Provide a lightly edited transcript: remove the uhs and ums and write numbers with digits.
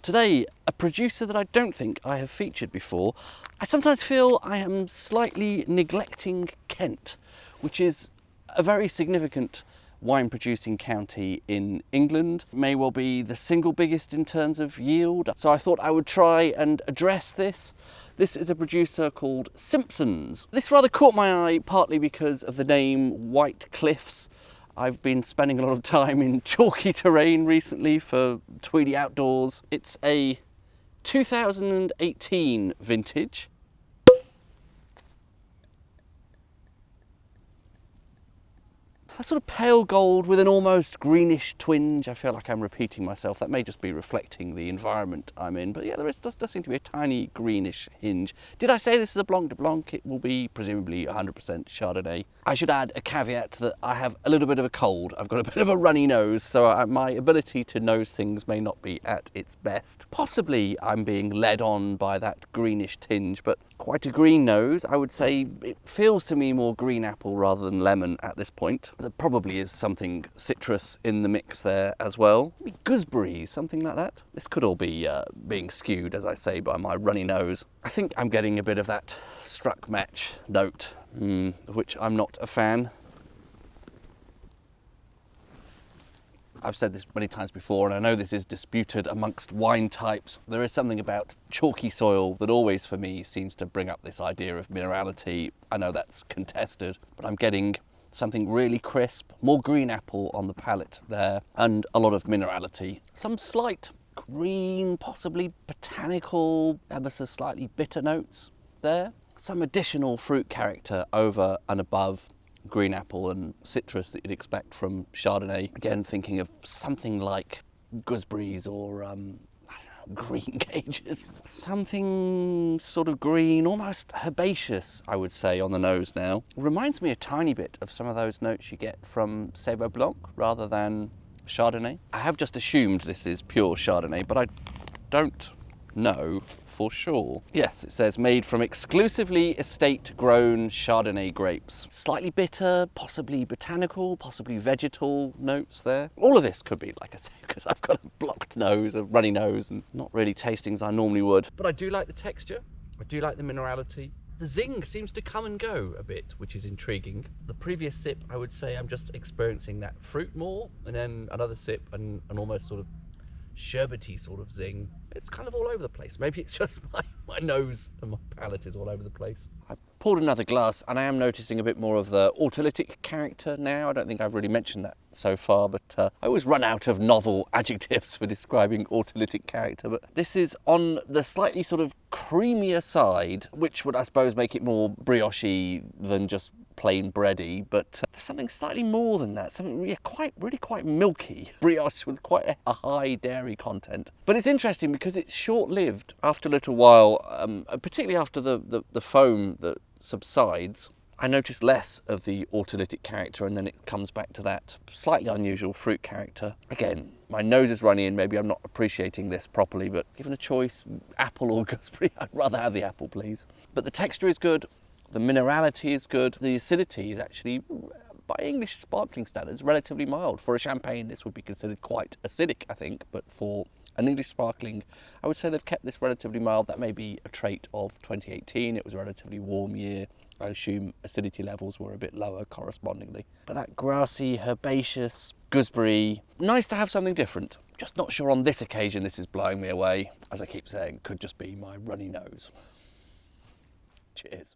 Today, a producer that I don't think I have featured before. I sometimes feel I am slightly neglecting Kent, which is a very significant wine producing county in England. May well be the single biggest in terms of yield. So I thought I would try and address this. This is a producer called Simpsons. This rather caught my eye, partly because of the name White Cliffs. I've been spending a lot of time in chalky terrain recently for Tweedy Outdoors. It's a 2018 vintage. A sort of pale gold with an almost greenish twinge. I feel like I'm repeating myself. That may just be reflecting the environment I'm in. But yeah, does seem to be a tiny greenish hinge. Did I say this is a Blanc de Blanc? It will be presumably 100% Chardonnay. I should add a caveat that I have a little bit of a cold. I've got a bit of a runny nose, so my ability to nose things may not be at its best. Possibly I'm being led on by that greenish tinge, but quite a green nose. I would say it feels to me more green apple rather than lemon at this point. There probably is something citrus in the mix there as well. Maybe gooseberry, something like that. This could all be being skewed, as I say, by my runny nose. I think I'm getting a bit of that struck match note, of which I'm not a fan. I've said this many times before, and I know this is disputed amongst wine types. There is something about chalky soil that always, for me, seems to bring up this idea of minerality. I know that's contested, but I'm getting something really crisp, more green apple on the palate there, and a lot of minerality. Some slight green, possibly botanical, ever so slightly bitter notes there. Some additional fruit character over and above green apple and citrus that you'd expect from Chardonnay. Again, thinking of something like gooseberries or I don't know, green gages. Something sort of green, almost herbaceous, I would say, on the nose now. Reminds me a tiny bit of some of those notes you get from Sauvignon Blanc rather than Chardonnay. I have just assumed this is pure Chardonnay, but I don't know for sure. Yes, it says made from exclusively estate-grown Chardonnay grapes. Slightly bitter, possibly botanical, possibly vegetal notes there. All of this could be, like I say, because I've got a blocked nose, a runny nose, and not really tasting as I normally would. But I do like the texture. I do like the minerality. The zing seems to come and go a bit, which is intriguing. The previous sip, I would say I'm just experiencing that fruit more, and then another sip and an almost sort of sherbety sort of zing. It's kind of all over the place. Maybe it's just my nose and my palate is all over the place. I poured another glass and I am noticing a bit more of the autolytic character now. I don't think I've really mentioned that so far, but I always run out of novel adjectives for describing autolytic character. But this is on the slightly sort of creamier side, which would, I suppose, make it more brioche-y than just plain bready, but there's something slightly more than that, something really quite milky brioche with quite a high dairy content. But it's interesting because it's short-lived. After a little while, particularly after the foam that subsides, I notice less of the autolytic character, and then it comes back to that slightly unusual fruit character. Again, my nose is runny and maybe I'm not appreciating this properly, but given a choice, apple or gooseberry, I'd rather have the apple, please. But the texture is good. The minerality is good. The acidity is actually, by English sparkling standards, relatively mild. For a champagne, this would be considered quite acidic, I think, but for an English sparkling, I would say they've kept this relatively mild. That may be a trait of 2018. It was a relatively warm year. I assume acidity levels were a bit lower correspondingly. But that grassy, herbaceous, gooseberry, nice to have something different. Just not sure on this occasion this is blowing me away. As I keep saying, could just be my runny nose. Cheers.